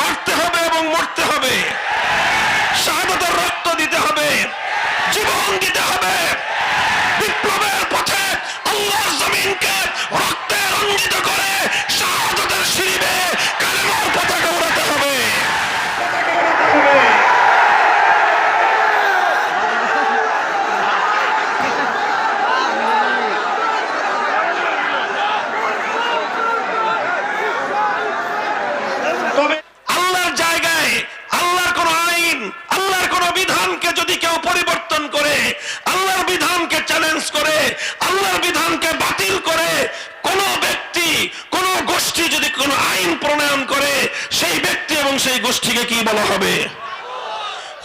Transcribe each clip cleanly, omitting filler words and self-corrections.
মারতে হবে এবং মরতে হবে, শাহাদাতের রক্ত দিতে হবে, জীবন দিতে হবে। বিপ্লবের পথে আল্লাহর জমিনকে রক্তে রঞ্জিত করে শাহাদাতের শিরিবে কালেমার পতাকা উড়াতে হবে। তবে আল্লাহর জায়গায় আল্লাহর কোন আইন, আল্লাহর কোন বিধানকে যদি কেউ পরিবর্তন করে, আল্লাহর বিধানকে চ্যালেঞ্জ করে, আল্লাহর বিধানকে বাতিল করে কোন ব্যক্তি, কোন গোষ্ঠী যদি কোন আইন প্রণয়ন করে, সেই ব্যক্তি এবং সেই গোষ্ঠীকে কি বলা হবে?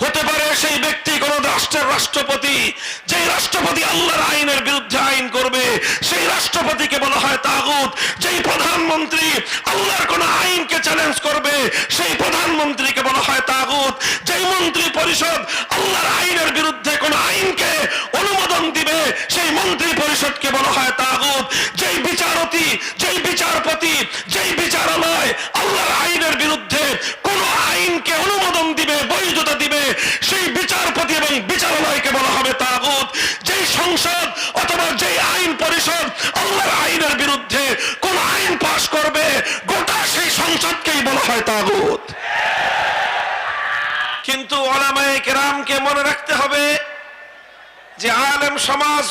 হতে পারে সেই ব্যক্তি কোন রাষ্ট্রের রাষ্ট্রপতি, যে রাষ্ট্রপতি আল্লাহর আইনের বিরুদ্ধে আইন করবে সেই রাষ্ট্রপতিকে বলা হয় তাগুত। যেই প্রধানমন্ত্রী আল্লাহর কোন আইনকে চ্যালেঞ্জ করবে সেই প্রধানমন্ত্রীকে বলা হয় তাগুত। যেই মন্ত্রী পরিষদ আল্লাহর আইনের বিরুদ্ধে কোন আইনকে অনুমোদন দিবে সেই মন্ত্রী পরিষদকে বলা হয় তাগুত। যেই বিচারপতি, যেই বিচারপতি, যেই বিচারালয় আল্লাহর আইনের বিরুদ্ধে কোন আইনকে অনুমোদন দিবে, বৈধতা দিবে, সেই বিচারপতি এবং বিচারালয়কে বলা হবে তাগুত। যেই সংসদ অথবা যেই আইন পরিষদ আল্লাহর আইনের বিরুদ্ধে কোন আইন পাশ করবে গোটা সেই সংসদকেই বলা হয় তাগুত। কিন্তু উলামায়ে কেরামকে মনে রাখতে হবে যে আলেম সমাজ,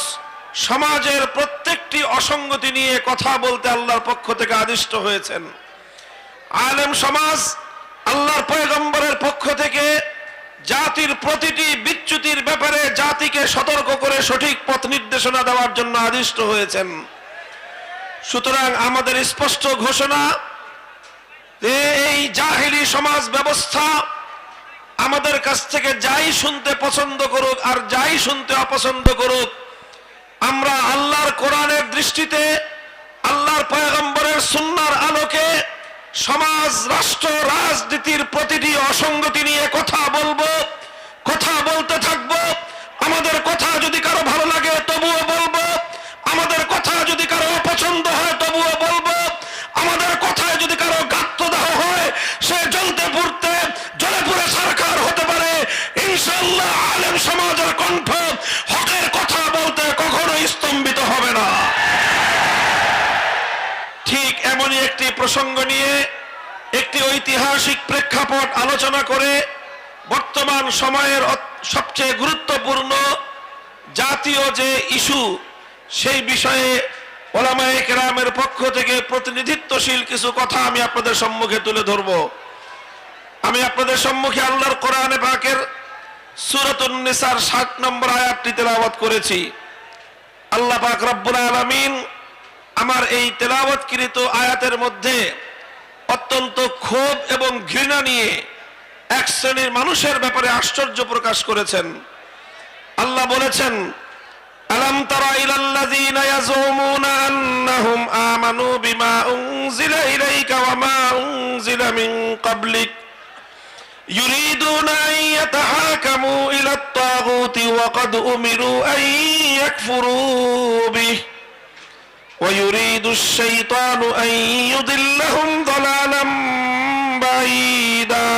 সমাজের প্রত্যেকটি অসঙ্গতি নিয়ে কথা বলতে আল্লাহর পক্ষ থেকে আদিষ্ট হয়েছেন। আলেম সমাজ আল্লাহর পয়গম্বরের পক্ষ থেকে জাতির প্রতিটি বিচ্যুতির ব্যাপারে জাতিকে সতর্ক করে সঠিক পথ নির্দেশনা দেওয়ার জন্য আদিষ্ট হয়েছেন। সুতরাং আমাদের স্পষ্ট ঘোষণা যে এই জাহেলি সমাজ ব্যবস্থা আমাদের কাছ থেকে যাই শুনতে পছন্দ করুক আর যাই শুনতে অপছন্দ করুক, আমরা আল্লাহর কোরআনের দৃষ্টিতে, আল্লাহর পয়গম্বরের সুন্নাহর আলোকে সমাজ, রাষ্ট্র, রাজনীতির প্রতিটি অসঙ্গতি নিয়ে কথা বলবো, কথা বলতে থাকবো। আমাদের কথা যদি কারো ভালো লাগে তবুও বলবো, আমাদের কথা যদি কারো অপছন্দ হয় তবুও বলবো, আমাদের কথায় যদি কারো গাত্রদাহ হয় সে জ্বলতে পুড়তে জ্বলে পুড়ে সরকার হতে পারে। ইনশাআল্লাহ আলেম সমাজের কণ্ঠ হকের কথা বলতে কখনো স্তম্ভিত হবে না। ঠিক এমনই একটি প্রসঙ্গ নিয়ে একটি ঐতিহাসিক প্রেক্ষাপট আলোচনা করে বর্তমান সময়ের সবচেয়ে গুরুত্বপূর্ণ জাতীয় যে ইস্যু সেই বিষয়ে উলামায়ে কেরামের পক্ষ থেকে প্রতিনিধিত্বশীল কিছু কথা আমি আপনাদের সম্মুখে তুলে ধরব। আমি আপনাদের সম্মুখে আল্লাহর কোরআনে পাকের সূরাতুন নিসার 7 নম্বর আয়াতটি তেলাওয়াত করেছি। আল্লাহ পাক রব্বুল আলামিন আমার এই তেলাওয়াতকৃত আয়াতের মধ্যে অত্যন্ত ক্ষোভ এবং ঘৃণা নিয়ে এক শ্রেণীর মানুষের ব্যাপারে আশ্চর্য প্রকাশ করেছেন। আল্লাহ বলেছেন, আলাম তারা ইলাল্লাযীনা ইয়াজুমুনা আন্নাহুম আমানু বিমা উনজিলা ইলাইকা ওয়া মা উনজিলা মিন ক্বাবলিক ইউরিদুনা আন ইয়াতাহাকামু ইলাত তাগুতি ওয়া ক্বাদ উমিরু আন ইয়াকফুরু বিহি ويريد الشيطان أن يضلهم ضلالا بعيدا।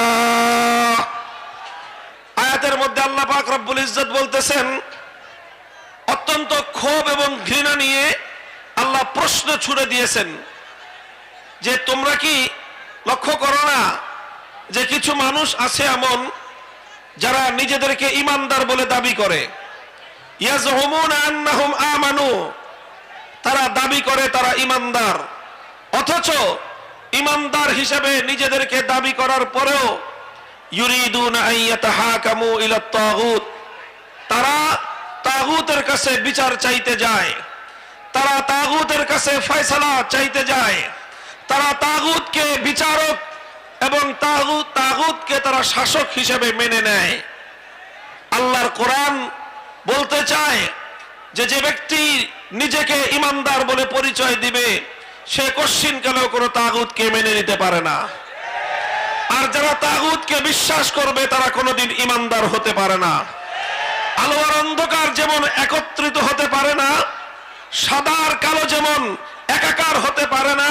আয়াতের মধ্যে আল্লাহ পাক রব্বুল ইজ্জত বলতেছেন, অত্যন্ত ক্ষোভ এবং ঘৃণা নিয়ে আল্লাহ প্রশ্ন ছুড়ে দিয়েছেন যে তোমরা কি লক্ষ্য করো না যে কিছু মানুষ আছে এমন যারা নিজেদেরকে ঈমানদার বলে দাবি করে। ইয়াজহুমুনা আন্নাহুম আমানু, তারা দাবি করে তারা ঈমানদার, অথচ ঈমানদার হিসেবে নিজেদেরকে দাবি করার পরেও ইউরিদুনা আন ইয়াতাহাকামু ইলাত তাগুত, তারা তাগুতের কাছে বিচার চাইতে যায়, তারা তাগুতের কাছে ফয়সালা চাইতে যায়, তারা তাগুতকে বিচারক এবং তাগুতকে তারা শাসক হিসেবে মেনে নেয়। আল্লাহর কোরআন বলতে চায় যে যে ব্যক্তি নিজেকে ঈমানদার বলে পরিচয় দিবে সে কশ্চিনকালেও কোনো তাগুতকে মেনে নিতে পারে না, আর যারা তাগুতকে বিশ্বাস করবে তারা কোনোদিন ঈমানদার হতে পারে না। আলো আর অন্ধকার যেমন একত্রিত হতে পারে না, সাদা আর কালো যেমন একাকার হতে পারে না,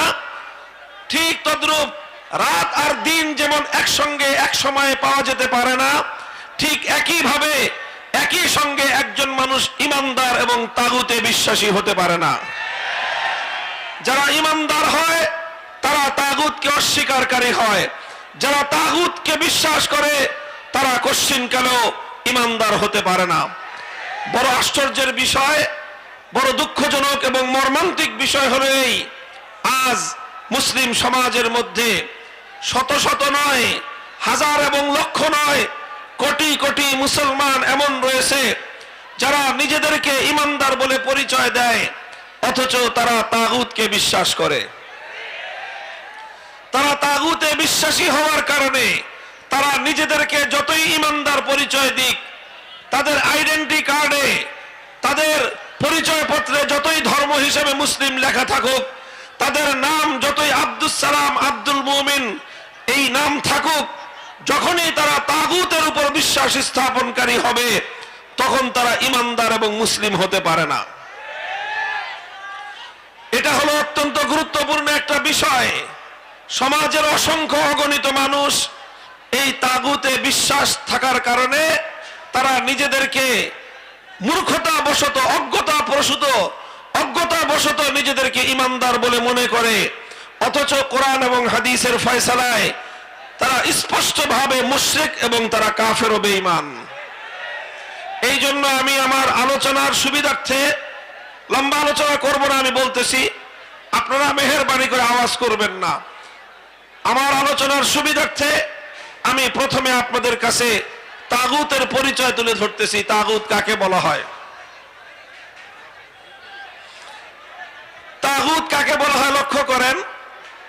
ঠিক তদ্রূপ রাত আর দিন যেমন একসঙ্গে এক সময়ে পাওয়া যেতে পারে না, ঠিক একইভাবে একই সঙ্গে একজন মানুষ ইমানদার এবং তাগুতে বিশ্বাসী হতে পারে না। যারা ইমানদার হয় তারা তাগুতকে অস্বীকারী হয়, যারা তাগুতকে বিশ্বাস করে তারা কশ্চিনকালেও ইমানদার হতে পারে না। বড় আশ্চর্যের বিষয়, বড় দুঃখজনক এবং মর্মান্তিক বিষয় হলো এই, আজ মুসলিম সমাজের মধ্যে শত শত নয়, হাজার এবং লক্ষ নয়, কোটি কোটি মুসলমান এমন রয়েছে যারা নিজেদেরকে ইমানদার বলে পরিচয় দেয়, অথচ তারা তাগুতকে বিশ্বাস করে। তারা তাগুতে বিশ্বাসী হওয়ার কারণে তারা নিজেদেরকে যতই ইমানদার পরিচয় দিক, তাদের আইডেন্টি কার্ডে, তাদের পরিচয় পত্রে যতই ধর্ম হিসেবে মুসলিম লেখা থাকুক, তাদের নাম যতই আব্দুস সালাম, আব্দুল মুমিন এই নাম থাকুক, যখনই তারা তাগুতের উপর বিশ্বাস স্থাপনকারী হবে তখন তারা ইমানদার এবং মুসলিম হতে পারে না। এটা হলো অত্যন্ত গুরুত্বপূর্ণ একটা বিষয়। সমাজের অসংখ্য অগণিত মানুষ এই তাগুতে বিশ্বাস থাকার কারণে তারা নিজেদেরকে মূর্খতাবশত, অজ্ঞতাবশত নিজেদেরকে ইমানদার বলে মনে করে, অথচ কোরআন এবং হাদিসের ফয়সালায় তারা স্পষ্টভাবে মুশরিক এবং তারা কাফের ও বেঈমান। এই জন্য আমি আমার আলোচনার সুবিধার্থে লম্বা আলোচনা করব না, আমি বলতেছি আপনারা মেহেরবানি করে আওয়াজ করবেন না। আমার আলোচনার সুবিধার্থে আমি প্রথমে আপনাদের কাছে তাগুতের পরিচয় তুলে ধরতেছি। তাগুত কাকে বলা হয়? তাগুত কাকে বলা হয় লক্ষ্য করেন,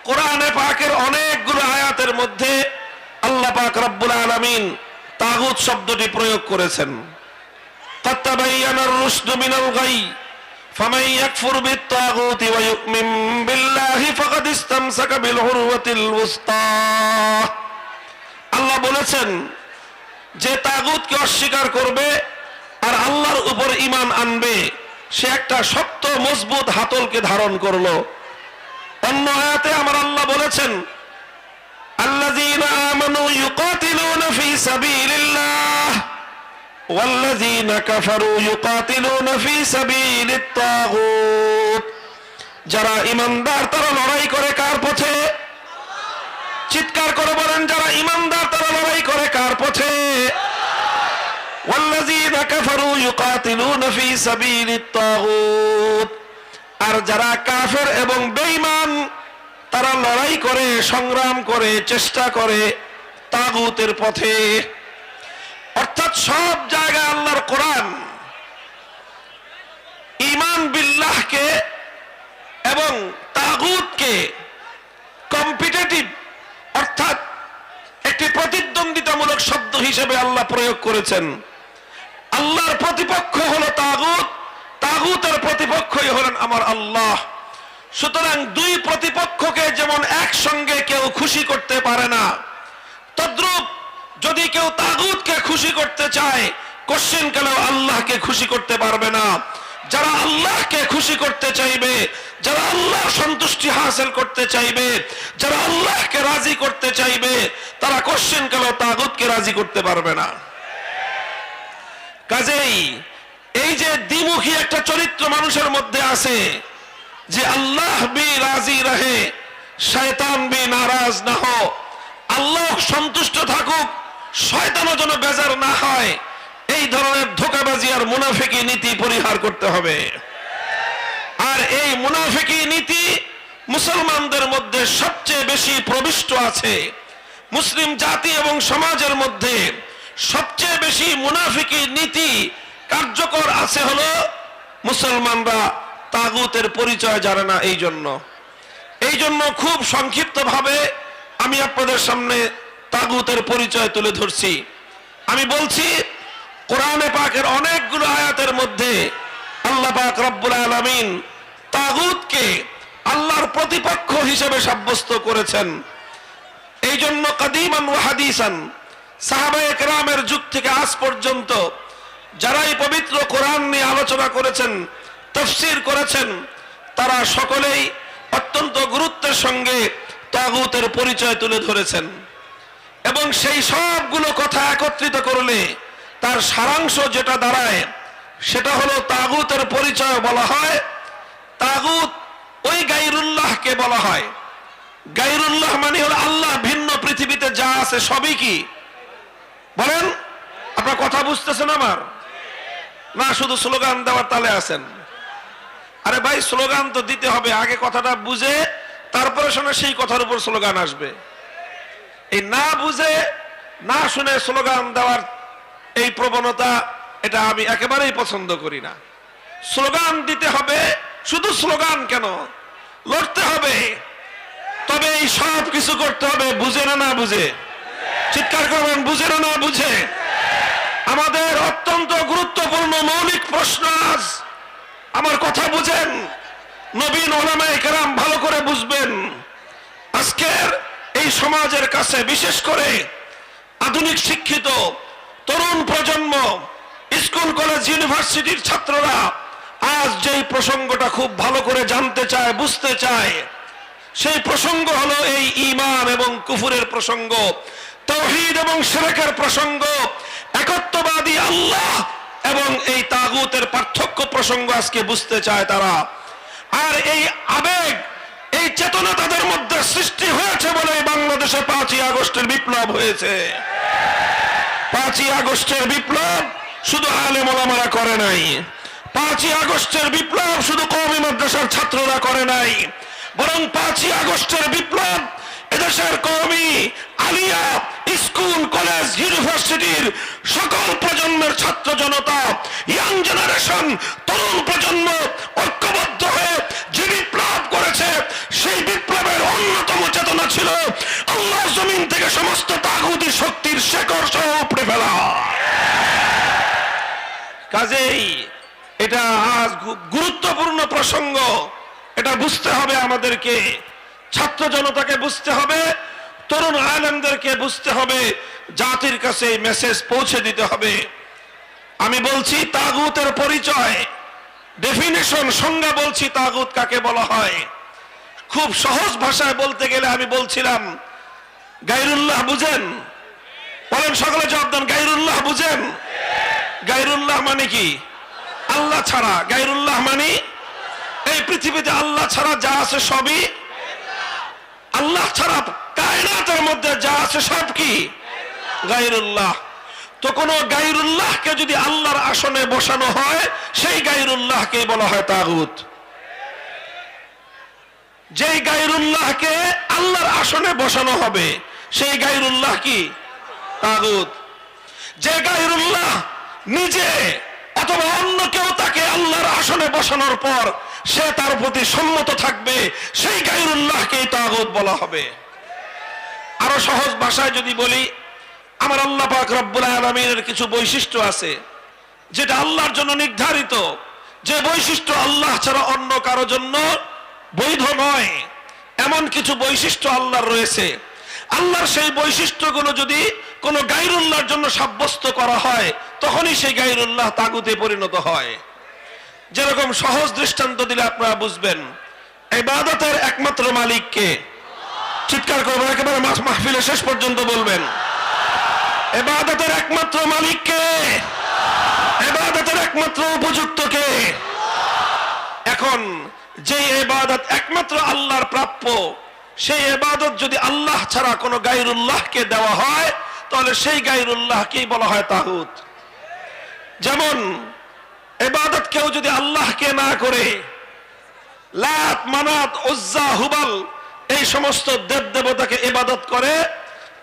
কোরআনে পাকের অনেকগুলো আয়াতের মধ্যে আল্লাহ পাক রব্বুল আলামিন তাগুত শব্দটি প্রয়োগ করেছেন। قد تبين الرشد من الغي فمن يكفر بالطاغوت ويؤمن بالله فقد استمسك بالعروة الوثقى। আল্লাহ বলেছেন যে তাগুতকে অস্বীকার করবে আর আল্লাহর উপর ঈমান আনবে সে একটা শক্ত মজবুত হাতলকে ধারণ করলো। অন্য আয়াতে আমার আল্লাহ বলেছেন আল্লাযীনা আমানু ইউকাতিলুনা ফি সাবিলিল্লাহ ওয়াল্লাযীনা কাফারু ইউকাতিলুনা ফি সাবিলিত তাগুত। যারা ঈমানদার তারা লড়াই করে কার পথে? চিৎকার করে বলেন, যারা ঈমানদার তারা লড়াই করে কার পথে? ওয়াল্লাযীনা কাফারু ইউকাতিলুনা ফি সাবিলিত তাগুত। আর যারা কাফের এবং বেঈমান তারা লড়াই করে, সংগ্রাম করে, চেষ্টা করে তাগুতের পথে। অর্থাৎ সব জায়গায় আল্লাহর কোরআন ঈমান বিল্লাহকে এবং তাগুতকে কম্পিটিটিভ অর্থাৎ একটি প্রতিদ্বন্দ্বিতামূলক শব্দ হিসেবে আল্লাহ প্রয়োগ করেছেন। আল্লাহর প্রতিপক্ষ হলো তাগুত, তাগুতের প্রতিপক্ষই হলেন আমার আল্লাহ। সুতরাং দুই প্রতিপক্ষকে যেমন একসঙ্গে কেউ খুশি করতে পারে না, তদ্রূপ যদি কেউ তাগুতকে খুশি করতে চায় কশ্চিনকালেও আল্লাহকে খুশি করতে পারবে না। যারা আল্লাহকে খুশি করতে চাইবে, যারা আল্লাহ সন্তুষ্টি হাসিল করতে চাইবে, যারা আল্লাহকে রাজি করতে চাইবে, তারা কশ্চিনকালেও তাগুতকে রাজি করতে পারবে না। কাজেই এই যে দ্বিমুখী একটা চরিত্র মানুষের মধ্যে আছে যে আল্লাহ বি রাজি রহে শয়তান বি নারাজ না হো, আল্লাহ সন্তুষ্ট থাকুক শয়তানও যেন বেজার না হয়, এই ধরনের ধোঁকাবাজি আর মুনাফিকি নীতি পরিহার করতে হবে। আর এই মুনাফিকি নীতি মুসলমানদের মধ্যে সবচেয়ে বেশি প্রবিষ্ট আছে। মুসলিম জাতি এবং সমাজের মধ্যে সবচেয়ে বেশি মুনাফিকি নীতি কার্যকর আছে হলো মুসলমানরা তাগুতের পরিচয় জানে না। এই জন্য খুব সংক্ষিপ্তভাবে আমি আপনাদের সামনে তাগুতের পরিচয় তুলে ধরছি। আমি বলছি কোরআনে পাকের অনেকগুলো আয়াতের মধ্যে আল্লাহ পাক রব্বুল আলামিন তাগুতকে আল্লাহর প্রতিপক্ষ হিসেবে সাব্যস্ত করেছেন। এই জন্য কাদিমান ওয়া হাদিসান সাহাবায়ে কেরামের যুগ থেকে আজ পর্যন্ত যারাই পবিত্র কোরআন নিয়ে আলোচনা করেছেন, তাফসীর করেছেন, তারা সকলেই অত্যন্ত গুরুত্বের সঙ্গে তাগুতের পরিচয় তুলে ধরেছেন এবং সেই সবগুলো কথা একত্রিত করলে তার সারাংশ যেটা দাঁড়ায় সেটা হলো তাগুতের পরিচয় বলা হয় তাগুত ওই গায়রুল্লাহকে বলা হয়। গায়রুল্লাহ মানে হলো আল্লাহ ভিন্ন পৃথিবীতে যা আছে সবই কি বলেন? আপনার কথা বুঝতেছেন আমার? না শুধু স্লোগান দেওয়ার তালে আছেন? আরে ভাই স্লোগান তো দিতে হবে, আগে কথাটা বুঝে তারপরে শুনে সেই কথার উপর স্লোগান আসবে। এই না বুঝে না শুনে স্লোগান দেওয়ার এই প্রবণতা, এটা আমি একেবারেই পছন্দ করি না। স্লোগান দিতে হবে, শুধু স্লোগান কেন, লড়তে হবে। তবে এই সব কিছু করতে হবে বুঝে না বুঝে। চিৎকার করবেন, বুঝে না বুঝে। আমাদের অত্যন্ত গুরুত্বপূর্ণ মৌলিক প্রশ্ন আজ, আমার কথা বুঝেন, নবীন ওলামায়ে কেরাম ভালো করে বুঝবেন। আজকের এই সমাজের কাছে বিশেষ করে আধুনিক শিক্ষিত তরুণ প্রজন্ম, স্কুল কলেজ ইউনিভার্সিটির ছাত্ররা আজ যেই প্রসঙ্গটা খুব ভালো করে জানতে চায়, বুঝতে চায়, সেই প্রসঙ্গ হলো এই ঈমান এবং কুফরের প্রসঙ্গ, তাওহীদ এবং শিরকের প্রসঙ্গ, একত্ববাদী আল্লাহ এবং এই তাগুতের পার্থক্য প্রসঙ্গ আজকে বুঝতে চায় তারা। আর এই আবেগ, এই চেতনা তাদের মধ্যে সৃষ্টি হয়েছে বলে বাংলাদেশে 5ই আগস্টের বিপ্লব হয়েছে। 5ই আগস্টের বিপ্লব শুধু আলেম ওলামারা করে নাই, 5ই আগস্টের বিপ্লব শুধু কওমি মাদ্রাসার ছাত্ররা করে নাই, বরং 5ই আগস্টের বিপ্লব এদেশের কওমি আলিয়া স্কুল কলেজ ইউনিভার্সিটির সকল প্রজন্মের ছাত্র জনতা, ইয়াং জেনারেশন, তরুণ প্রজন্ম ঐক্যবদ্ধ হয়ে যে বিপ্লব করেছে, সেই বিপ্লবের অন্যতম চেতনা ছিল আল্লাহ জমিন থেকে সমস্ত তাগুতি শক্তির শেকড় সহ উপড়ে ফেলা। কাজেই এটা আজ গুরুত্বপূর্ণ প্রসঙ্গ, এটা বুঝতে হবে আমাদেরকে, ছাত্র জনতাকে বুঝতে হবে, তরুণ আলেমদেরকে বুঝতে হবে, জাতির কাছে এই মেসেজ পৌঁছে দিতে হবে। আমি বলছি তাগুতের পরিচয়, ডেফিনেশন, সংজ্ঞা বলছি তাগুত কাকে বলা হয়। খুব সহজ ভাষায় বলতে গেলে আমি বলছিলাম গায়রুল্লাহ বুঝেন? বলেন সকলে জবাব দেন, গায়রুল্লাহ বুঝেন? গায়রুল্লাহ মানে কি? আল্লাহ ছাড়া। গায়রুল্লাহ মানে এই পৃথিবীতে আল্লাহ ছাড়া যা আছে সবই, আল্লাহ ছাড়া কায়নাতের মধ্যে যা আছে সব কি গায়রুল্লাহ। তো কোন গায়রুল্লাহকে যদি আল্লাহর আসনে বসানো হয়, সেই গায়রুল্লাহকে বলা হয় তাগুত। যেই গায়রুল্লাহকে আল্লাহর আসনে বসানো হবে সেই গায়রুল্লাহ কি তাগুত। যে গায়রুল্লাহ নিজে অথবা অন্য কেউ তাকে আল্লাহর আসনে বসানোর পর সে তার প্রতি সম্মত থাকবে, সেই গায়রুল্লাহকেই তাগুত বলা হবে। আরো সহজ ভাষায় যদি বলি, আমার আল্লাহ পাক রব্বুল আলামিনের কিছু বৈশিষ্ট্য আছে যেটা আল্লাহর জন্য নির্ধারিত, যে বৈশিষ্ট্য আল্লাহ ছাড়া অন্য কারো জন্য বৈধ নয়, এমন কিছু বৈশিষ্ট্য আল্লাহর রয়েছে। আল্লাহর সেই বৈশিষ্ট্যগুলো যদি কোনো গায়রুল্লাহর জন্য সাব্যস্ত করা হয়, তখনই সেই গায়রুল্লাহ তাগুতে পরিণত হয়। যেরকম সহজ দৃষ্টান্ত দিলে আপনারা বুঝবেন, ইবাদতের একমাত্র মালিক কে? চিৎকার করবেন, একেবারে মাহফিলের শেষ পর্যন্ত বলবেন, ইবাদতের একমাত্র মালিক কে? ইবাদতের একমাত্র উপযুক্ত কে? এখন যে ইবাদত একমাত্র আল্লাহর প্রাপ্য, সেই ইবাদত যদি আল্লাহ ছাড়া কোনো গায়রুল্লাহকে দেওয়া হয়, তাহলে সেই গায়রুল্লাহকেই বলা হয় তাগুত। যেমন ইবাদত কেউ যদি আল্লাহকে না করে লাত, মানাত, উজ্জা, হুবাল এই সমস্ত দেব দেবতাকে ইবাদত করে,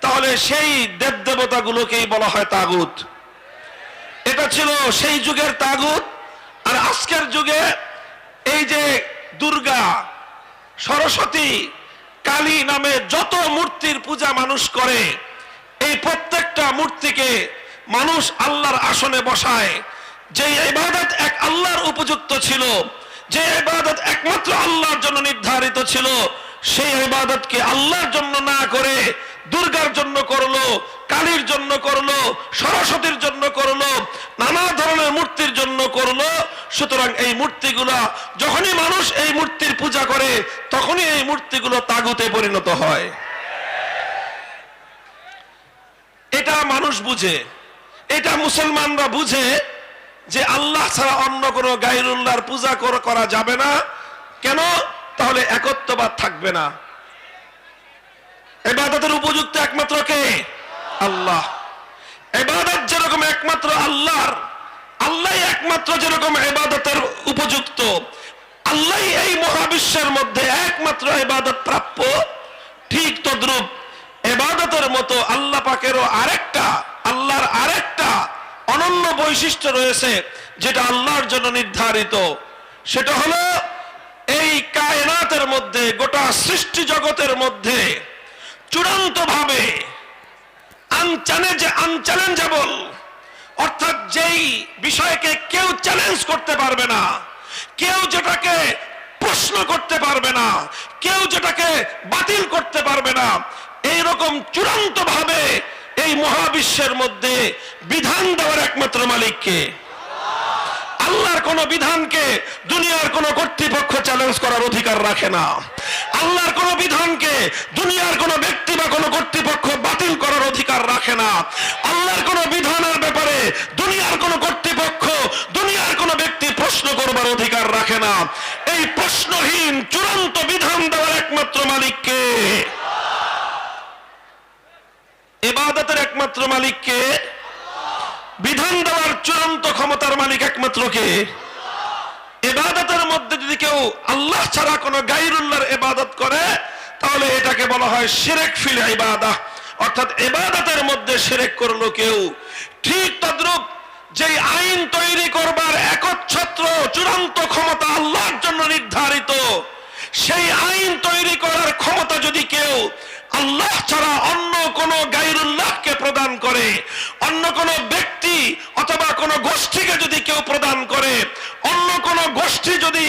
তাহলে সেই দেব দেবতাগুলোকেই বলা হয় তাগুত। এটা ছিল সেই যুগের তাগুত। আর আজকের যুগে এই যে দুর্গা, সরস্বতী, কালী নামে যত মূর্তির পূজা মানুষ করে, এই প্রত্যেকটা মূর্তিকে মানুষ আল্লাহর আসনে বসায়। যে ইবাদত এক আল্লাহর উপযুক্ত ছিল, যে ইবাদত একমাত্র আল্লাহর জন্য নির্ধারিত ছিল, সেই ইবাদতকে আল্লাহর জন্য না করে দুর্গার জন্য করলো, কালীর জন্য করলো, সরস্বতীর জন্য করলো, নানা ধরনের মূর্তির জন্য করলো, সুতরাং এই মূর্তিগুলো যখনই মানুষ এই মূর্তির পূজা করে তখনই এই মূর্তিগুলো তাগুতে পরিণত হয়। এটা মানুষ বুঝে, এটা মুসলমানরা বুঝে যে আল্লাহ ছাড়া অন্য কোনো গায়রুল্লাহর পূজা করা যাবে না। কেন? তাহলে একত্ববাদ থাকবে না। ইবাদতের উপযুক্ত একমাত্র কে? আল্লাহ। ইবাদত যেরকম একমাত্র আল্লাহর, আল্লাহ একমাত্র যেরকম ইবাদতের উপযুক্ত, আল্লাহ এই মহাবিশ্বের মধ্যে একমাত্র ইবাদত প্রাপ্য, ঠিক তদ্রূপ ইবাদতের মতো আল্লাহ পাকেরও আল্লাহর আরেকটা অনন্য বৈশিষ্ট্য রয়েছে যেটা আল্লাহর জন্য নির্ধারিত। সেটা হলো এই কায়নাতের মধ্যে, গোটা সৃষ্টি জগতের মধ্যে চূড়ান্ত ভাবে আনচ্যালেঞ্জেবল, অর্থাৎ যেই বিষয়কে কেউ চ্যালেঞ্জ করতে পারবে না, কেউ যেটাকে প্রশ্ন করতে পারবে না, কেউ যেটাকে বাতিল করতে পারবে না, এইরকম চূড়ান্ত ভাবে এই মহাবিশ্বের মধ্যে বিধান দেওয়ার একমাত্র মালিককে। আল্লাহর কোন বিধানকে দুনিয়ার কোন কর্তৃপক্ষ চ্যালেঞ্জ করার অধিকার রাখে না। আল্লাহর কোন বিধানকে দুনিয়ার কোন ব্যক্তি বা কোন কর্তৃপক্ষ বাতিল করার অধিকার রাখে না। আল্লাহর কোন বিধানের ব্যাপারে দুনিয়ার কোন কর্তৃপক্ষ, দুনিয়ার কোন ব্যক্তি প্রশ্ন করবার অধিকার রাখে না। এই প্রশ্নহীন চূড়ান্ত বিধান দেওয়ার একমাত্র মালিককে, ইবাদতের একমাত্র মালিককে, বিধান দেওয়ার চূড়ান্ত ক্ষমতার মালিক একমাত্র কে? ইবাদতের মধ্যে যদি কেউ আল্লাহ ছাড়া কোনো গায়রুল্লাহর ইবাদত করে তাহলে এটাকে বলা হয় শিরক ফিল ইবাদাহ, অর্থাৎ ইবাদতের মধ্যে শিরক করলো কেউ। ঠিক তদ্রূপ যেই আইন তৈরি করবার একচ্ছত্র চূড়ান্ত ক্ষমতা আল্লাহর জন্য নির্ধারিত, সেই আইন তৈরি করার ক্ষমতা যদি কেউ আল্লাহ ছাড়া অন্য কোন গায়রুল্লাহকে প্রদান করে, অন্য কোন ব্যক্তি অথবা কোন গোষ্ঠীকে যদি কেউ প্রদান করে, অন্য কোন গোষ্ঠী যদি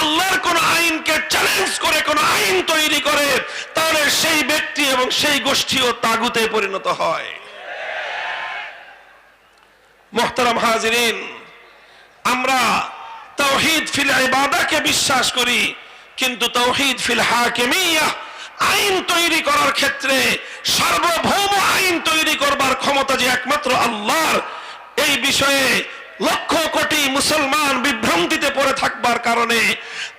আল্লাহর কোন আইনকে চ্যালেঞ্জ করে কোন আইন তৈরি করে, তাহলে সেই ব্যক্তি এবং সেই গোষ্ঠীও তাগুতে পরিণত হয়। মুহতারাম হাজিরিন, আমরা তাওহীদ ফিল ইবাদাহকে বিশ্বাস করি, কিন্তু তাওহীদ ফিল হাকিমিয়াহ, আইন তৈরি করার ক্ষেত্রে সার্বভৌম আইন তৈরি করবার ক্ষমতা যে একমাত্র আল্লাহর, এই বিষয়ে লক্ষ কোটি মুসলমান বিভ্রান্তিতে পড়ে থাকবার কারণে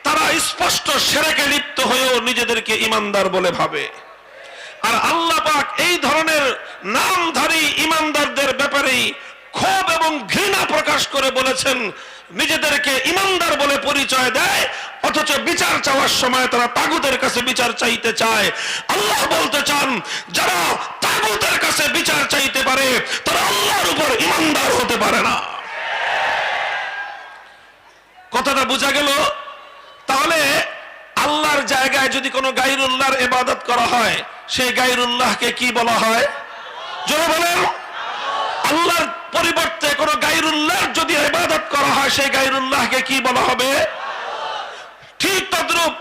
তারা স্পষ্ট শিরকে লিপ্ত হয়েও নিজেদেরকে ইমানদার বলে ভাবে। আর আল্লাহ পাক এই ধরনের নামধারী ইমানদারদের ব্যাপারে ক্ষোভ এবং ঘৃণা প্রকাশ করে বলেছেন, নিজেদেরকে ইমানদার বলে পরিচয় দেয় অথচ বিচার চাওয়ার সময় তারা তাগুতের কাছে বিচার চাইতে চায়। আল্লাহ বলতে চান, যারা তাগুতের কাছে বিচার চাইতে পারে তারা আল্লাহর উপর ইমানদার হতে পারে না। কথাটা বোঝা গেল? তাহলে আল্লাহর জায়গায় যদি কোনো গায়রুল্লাহর ইবাদত করা হয়, সেই গায়রুল্লাহকে কি বলা হয়? জোরে বলেন। আল্লাহর পরিবর্তে কোন গায়রুল্লাহর যদি ইবাদত করা হয়, সেই গায়রুল্লাহকে কি বলা হবে? ঠিক তদ্রূপ